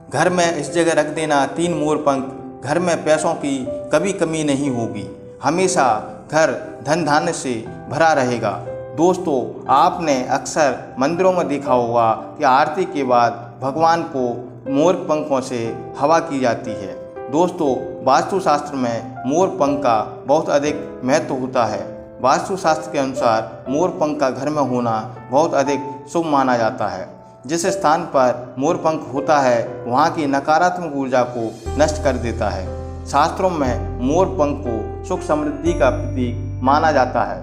घर में इस जगह रख देना 3 मोर पंख। घर में पैसों की कभी कमी नहीं होगी, हमेशा घर धन धान्य से भरा रहेगा। दोस्तों, आपने अक्सर मंदिरों में देखा होगा कि आरती के बाद भगवान को मोर पंखों से हवा की जाती है। दोस्तों, वास्तुशास्त्र में मोर पंख का बहुत अधिक महत्व होता है। वास्तुशास्त्र के अनुसार मोर पंख का घर में होना बहुत अधिक शुभ माना जाता है। जिस स्थान पर मोर पंख होता है वहाँ की नकारात्मक ऊर्जा को नष्ट कर देता है। शास्त्रों में मोर पंख को सुख समृद्धि का प्रतीक माना जाता है।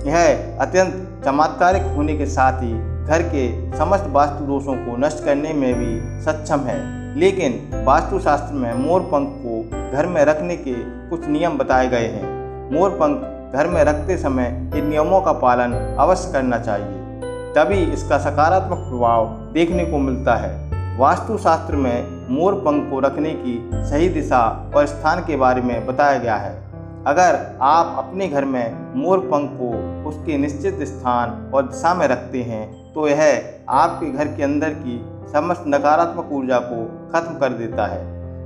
यह अत्यंत चमत्कारिक होने के साथ ही घर के समस्त वास्तु दोषों को नष्ट करने में भी सक्षम है। लेकिन वास्तुशास्त्र में मोर पंख को घर में रखने के कुछ नियम बताए गए हैं। मोर पंख घर में रखते समय इन नियमों का पालन अवश्य करना चाहिए, तभी इसका सकारात्मक प्रभाव देखने को मिलता है। वास्तुशास्त्र में मोर पंख को रखने की सही दिशा और स्थान के बारे में बताया गया है। अगर आप अपने घर में मोर पंख को उसके निश्चित स्थान और दिशा में रखते हैं तो यह आपके घर के अंदर की समस्त नकारात्मक ऊर्जा को खत्म कर देता है।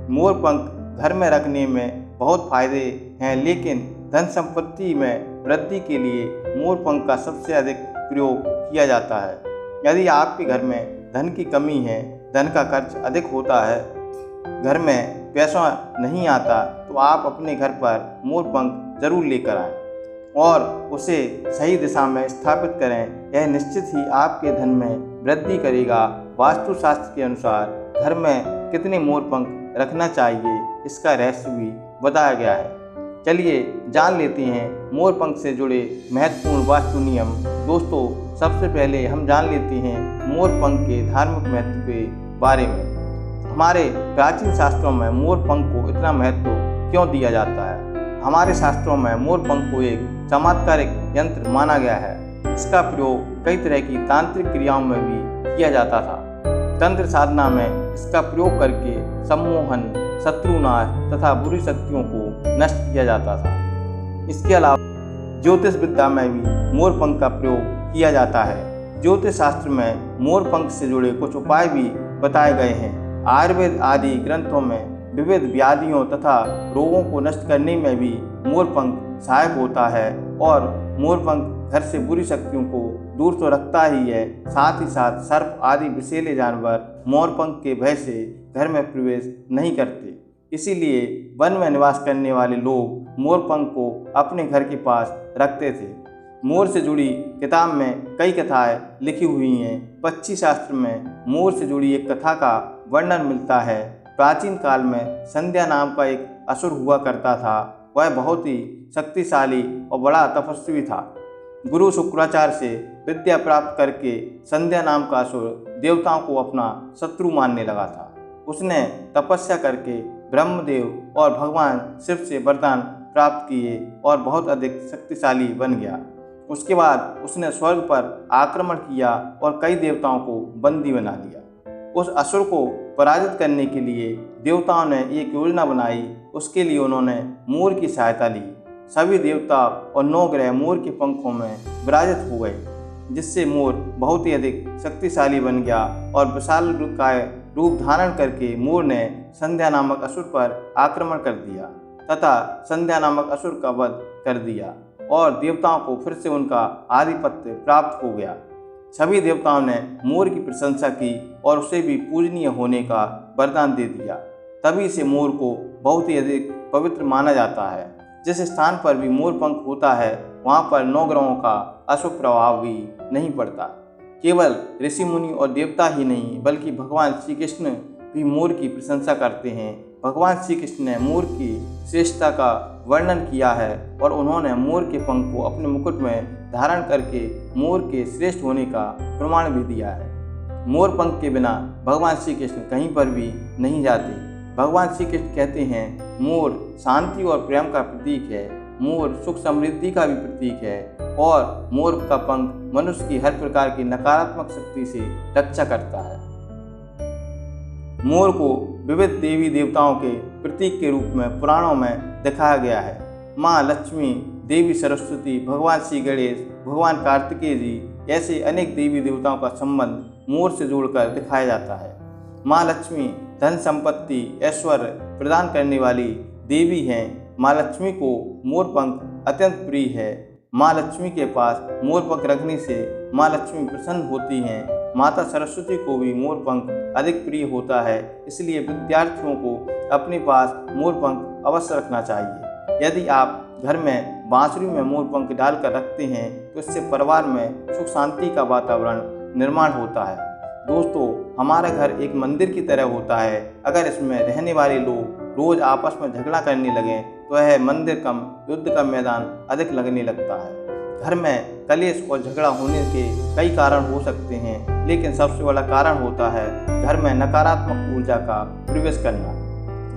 मोर पंख घर में रखने में बहुत फायदे हैं, लेकिन धन संपत्ति में वृद्धि के लिए मोर पंख का सबसे अधिक प्रयोग किया जाता है। यदि आपके घर में धन की कमी है, धन का खर्च अधिक होता है, घर में पैसा नहीं आता, तो आप अपने घर पर मोर पंख जरूर लेकर आएं और उसे सही दिशा में स्थापित करें। यह निश्चित ही आपके धन में वृद्धि करेगा। वास्तुशास्त्र के अनुसार घर में कितने मोर पंख रखना चाहिए, इसका रहस्य भी बताया गया है। चलिए जान लेते हैं मोर पंख से जुड़े महत्वपूर्ण वास्तु नियम। दोस्तों, सबसे पहले हम जान लेते हैं मोर पंख के धार्मिक महत्व के बारे में। हमारे प्राचीन शास्त्रों में मोर पंख को इतना महत्व क्यों दिया जाता है? हमारे शास्त्रों में मोर पंख को एक चमत्कारिक यंत्र माना गया है। इसका प्रयोग कई तरह की तांत्रिक क्रियाओं में भी किया जाता था। तंत्र साधना में इसका प्रयोग करके सम्मोहन, शत्रुनाश तथा बुरी शक्तियों को नष्ट किया जाता था। इसके अलावा ज्योतिष विद्या में भी मोर पंख का प्रयोग किया जाता है। ज्योतिष शास्त्र में मोर पंख से जुड़े कुछ उपाय भी बताए गए हैं। आयुर्वेद आदि ग्रंथों में विविध व्याधियों तथा रोगों को नष्ट करने में भी मोर पंख सहायक होता है और मोर पंख घर से बुरी शक्तियों को दूर तो रखता ही है, साथ ही साथ सर्प आदि विषैले जानवर मोर पंख के भय से घर में प्रवेश नहीं करते। इसीलिए वन में निवास करने वाले लोग मोर पंख को अपने घर के पास रखते थे। मोर से जुड़ी किताब में कई कथाएं लिखी हुई हैं। पक्षी शास्त्र में मोर से जुड़ी एक कथा का वर्णन मिलता है। प्राचीन काल में संध्या नाम का एक असुर हुआ करता था। वह बहुत ही शक्तिशाली और बड़ा तपस्वी था। गुरु शुक्राचार्य से विद्या प्राप्त करके संध्या नाम का असुर देवताओं को अपना शत्रु मानने लगा था। उसने तपस्या करके ब्रह्मदेव और भगवान शिव से वरदान प्राप्त किए और बहुत अधिक शक्तिशाली बन गया। उसके बाद उसने स्वर्ग पर आक्रमण किया और कई देवताओं को बंदी बना लिया। उस असुर को पराजित करने के लिए देवताओं ने एक योजना बनाई। उसके लिए उन्होंने मोर की सहायता ली। सभी देवता और 9 ग्रह मोर के पंखों में विराजित हो गए, जिससे मोर बहुत ही अधिक शक्तिशाली बन गया और विशालकाय रूप धारण करके मोर ने संध्या नामक असुर पर आक्रमण कर दिया तथा संध्या नामक असुर का वध कर दिया और देवताओं को फिर से उनका आधिपत्य प्राप्त हो गया। सभी देवताओं ने मोर की प्रशंसा की और उसे भी पूजनीय होने का वरदान दे दिया। तभी से मोर को बहुत ही अधिक पवित्र माना जाता है। जिस स्थान पर भी मोर पंख होता है वहाँ पर 9 ग्रहों का अशुभ प्रभाव भी नहीं पड़ता। केवल ऋषि मुनि और देवता ही नहीं बल्कि भगवान श्री कृष्ण भी मोर की प्रशंसा करते हैं। भगवान श्री कृष्ण ने मोर की श्रेष्ठता का वर्णन किया है और उन्होंने मोर के पंख को अपने मुकुट में धारण करके मोर के श्रेष्ठ होने का प्रमाण भी दिया है। मोर पंख के बिना भगवान श्री कृष्ण कहीं पर भी नहीं जाते। भगवान श्री कृष्ण कहते हैं मोर शांति और प्रेम का प्रतीक है, मोर सुख समृद्धि का भी प्रतीक है और मोर का पंख मनुष्य की हर प्रकार की नकारात्मक शक्ति से रक्षा करता है। मोर को विविध देवी देवताओं के प्रतीक के रूप में पुराणों में दिखाया गया है। माँ लक्ष्मी, देवी सरस्वती, भगवान श्री गणेश, भगवान कार्तिकेय जी ऐसे अनेक देवी देवताओं का संबंध मोर से जोड़कर दिखाया जाता है। माँ लक्ष्मी धन संपत्ति ऐश्वर्य प्रदान करने वाली देवी हैं। माँ लक्ष्मी को मोर पंख अत्यंत प्रिय है। माँ लक्ष्मी के पास मोर पंख रखने से माँ लक्ष्मी प्रसन्न होती हैं। माता सरस्वती को भी मोर पंख अधिक प्रिय होता है, इसलिए विद्यार्थियों को अपने पास मोर पंख अवश्य रखना चाहिए। यदि आप घर में बांसुरी में मोर पंख डालकर रखते हैं तो इससे परिवार में सुख शांति का वातावरण निर्माण होता है। दोस्तों, हमारा घर एक मंदिर की तरह होता है। अगर इसमें रहने वाले लोग रोज आपस में झगड़ा करने लगें तो यह मंदिर कम युद्ध का मैदान अधिक लगने लगता है। घर में कलेश और झगड़ा होने के कई कारण हो सकते हैं, लेकिन सबसे बड़ा कारण होता है घर में नकारात्मक ऊर्जा का प्रवेश करना।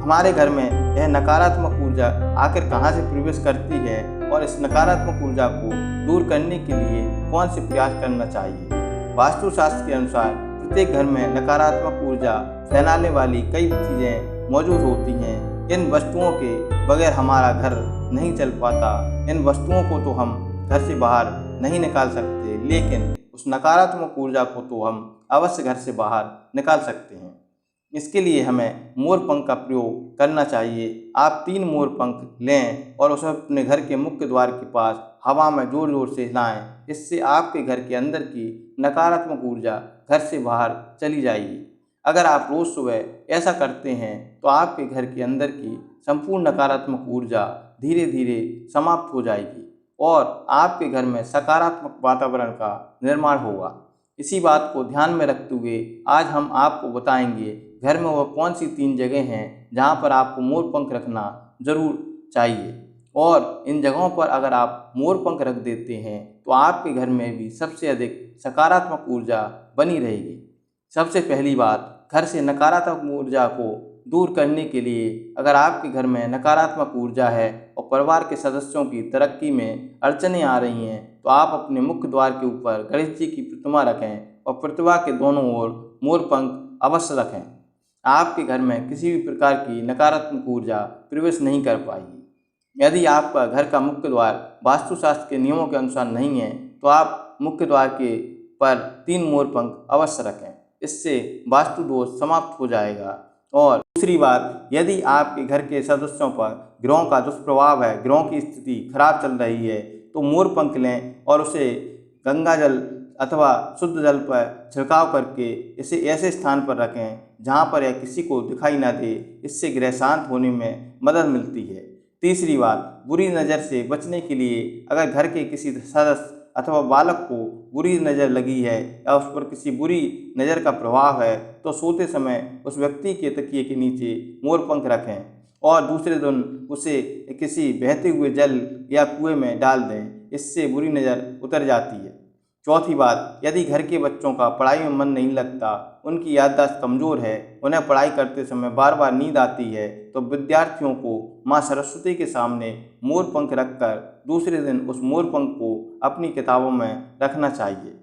हमारे घर में यह नकारात्मक ऊर्जा आखिर कहाँ से प्रवेश करती है और इस नकारात्मक ऊर्जा को दूर करने के लिए कौन से प्रयास करना चाहिए। वास्तुशास्त्र के अनुसार प्रत्येक घर में नकारात्मक ऊर्जा फैलाने वाली कई चीज़ें मौजूद होती हैं। इन वस्तुओं के बगैर हमारा घर नहीं चल पाता। इन वस्तुओं को तो हम घर से बाहर नहीं निकाल सकते, लेकिन उस नकारात्मक ऊर्जा को तो हम अवश्य घर से बाहर निकाल सकते हैं। इसके लिए हमें मोर पंख का प्रयोग करना चाहिए। आप 3 मोर पंख लें और उसे अपने घर के मुख्य द्वार के पास हवा में जोर जोर से हिलाएं। इससे आपके घर के अंदर की नकारात्मक ऊर्जा घर से बाहर चली जाएगी। अगर आप रोज़ सुबह ऐसा करते हैं तो आपके घर के अंदर की संपूर्ण नकारात्मक ऊर्जा धीरे धीरे समाप्त हो जाएगी और आपके घर में सकारात्मक वातावरण का निर्माण होगा। इसी बात को ध्यान में रखते हुए आज हम आपको बताएंगे घर में वह कौन सी 3 जगह हैं जहां पर आपको मोर पंख रखना जरूर चाहिए, और इन जगहों पर अगर आप मोर पंख रख देते हैं तो आपके घर में भी सबसे अधिक सकारात्मक ऊर्जा बनी रहेगी। सबसे पहली बात, घर से नकारात्मक ऊर्जा को दूर करने के लिए अगर आपके घर में नकारात्मक ऊर्जा है और परिवार के सदस्यों की तरक्की में अड़चनें आ रही हैं तो आप अपने मुख्य द्वार के ऊपर गणेश जी की प्रतिमा रखें और प्रतिमा के दोनों ओर मोर पंख अवश्य रखें। आपके घर में किसी भी प्रकार की नकारात्मक ऊर्जा प्रवेश नहीं कर पाएगी। यदि आपका घर का मुख्य द्वार वास्तुशास्त्र के नियमों के अनुसार नहीं है तो आप मुख्य द्वार के पर 3 मोर पंख अवश्य रखें। इससे वास्तु दोष समाप्त हो जाएगा। और दूसरी बात, यदि आपके घर के सदस्यों पर ग्रहों का दुष्प्रभाव है, ग्रहों की स्थिति खराब चल रही है, तो मोर पंख लें और उसे गंगा जल अथवा शुद्ध जल पर छिड़काव करके इसे ऐसे स्थान पर रखें जहां पर यह किसी को दिखाई ना दे। इससे ग्रह शांत होने में मदद मिलती है। तीसरी बात, बुरी नज़र से बचने के लिए अगर घर के किसी सदस्य अथवा बालक को बुरी नज़र लगी है या उस पर किसी बुरी नज़र का प्रभाव है तो सोते समय उस व्यक्ति के तकिए के नीचे मोर पंख रखें और दूसरे दिन उसे किसी बहते हुए जल या कुएं में डाल दें। इससे बुरी नज़र उतर जाती है। चौथी बात, यदि घर के बच्चों का पढ़ाई में मन नहीं लगता, उनकी याददाश्त कमज़ोर है, उन्हें पढ़ाई करते समय बार बार नींद आती है, तो विद्यार्थियों को माँ सरस्वती के सामने मोर पंख रखकर दूसरे दिन उस मोर पंख को अपनी किताबों में रखना चाहिए।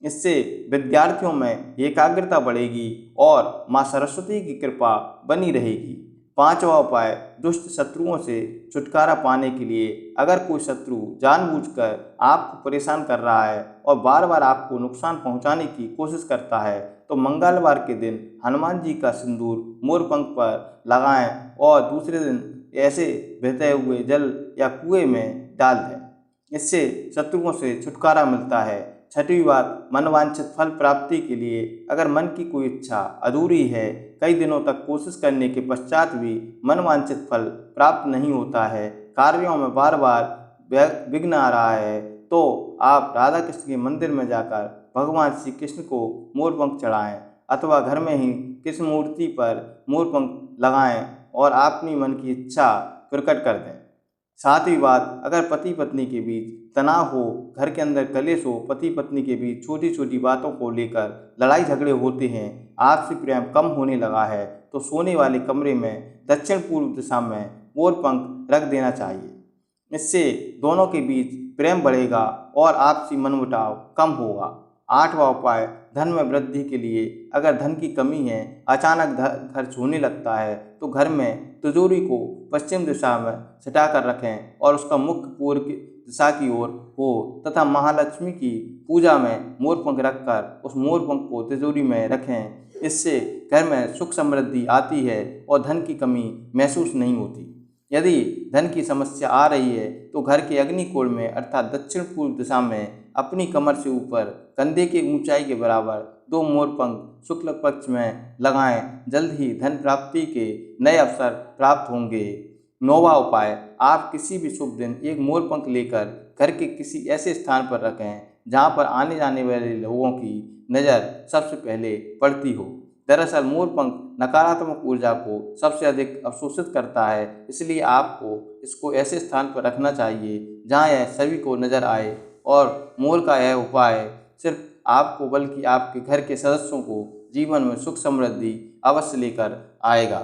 इससे विद्यार्थियों में एकाग्रता बढ़ेगी और माँ सरस्वती की कृपा बनी रहेगी। 5वां उपाय, दुष्ट शत्रुओं से छुटकारा पाने के लिए अगर कोई शत्रु जानबूझकर आपको परेशान कर रहा है और बार बार आपको नुकसान पहुंचाने की कोशिश करता है तो मंगलवार के दिन हनुमान जी का सिंदूर मोर पंख पर लगाएं और दूसरे दिन ऐसे बहते हुए जल या कुएं में डाल दें। इससे शत्रुओं से छुटकारा मिलता है। 6वीं बात, मनवांछित फल प्राप्ति के लिए अगर मन की कोई इच्छा अधूरी है, कई दिनों तक कोशिश करने के पश्चात भी मनवांछित फल प्राप्त नहीं होता है, कार्यों में बार बार विघ्न आ रहा है, तो आप राधा कृष्ण के मंदिर में जाकर भगवान श्री कृष्ण को मोर पंख चढ़ाएं अथवा घर में ही कृष्ण मूर्ति पर मोर पंख लगाएं और अपनी मन की इच्छा प्रकट कर दें। 7वीं बात, अगर पति पत्नी के बीच तनाव हो, घर के अंदर कलेश हो, पति पत्नी के बीच छोटी छोटी बातों को लेकर लड़ाई झगड़े होते हैं, आपसी प्रेम कम होने लगा है, तो सोने वाले कमरे में दक्षिण पूर्व दिशा में मोर पंख रख देना चाहिए। इससे दोनों के बीच प्रेम बढ़ेगा और आपसी मनमुटाव कम होगा। 8वां उपाय, धन में वृद्धि के लिए अगर धन की कमी है, अचानक खर्च होने लगता है, तो घर में तिजोरी को पश्चिम दिशा में सटा कर रखें और उसका मुख पूर्व की दिशा की ओर हो तथा महालक्ष्मी की पूजा में मोर पंख रखकर उस मोर पंख को तिजोरी में रखें। इससे घर में सुख समृद्धि आती है और धन की कमी महसूस नहीं होती। यदि धन की समस्या आ रही है तो घर के अग्निकोण में अर्थात दक्षिण पूर्व दिशा में अपनी कमर से ऊपर कंधे की ऊंचाई के बराबर 2 मोरपंख शुक्ल पक्ष में लगाएं। जल्द ही धन प्राप्ति के नए अवसर प्राप्त होंगे। 9वां उपाय, आप किसी भी शुभ दिन एक मोरपंख लेकर घर के किसी ऐसे स्थान पर रखें जहां पर आने जाने वाले लोगों की नज़र सबसे पहले पड़ती हो। दरअसल मोरपंख नकारात्मक ऊर्जा को सबसे अधिक अवशोषित करता है, इसलिए आपको इसको ऐसे स्थान पर रखना चाहिए जहां यह सभी को नजर आए। और मोर का यह उपाय सिर्फ आपको बल्कि आपके घर के सदस्यों को जीवन में सुख समृद्धि अवश्य लेकर आएगा।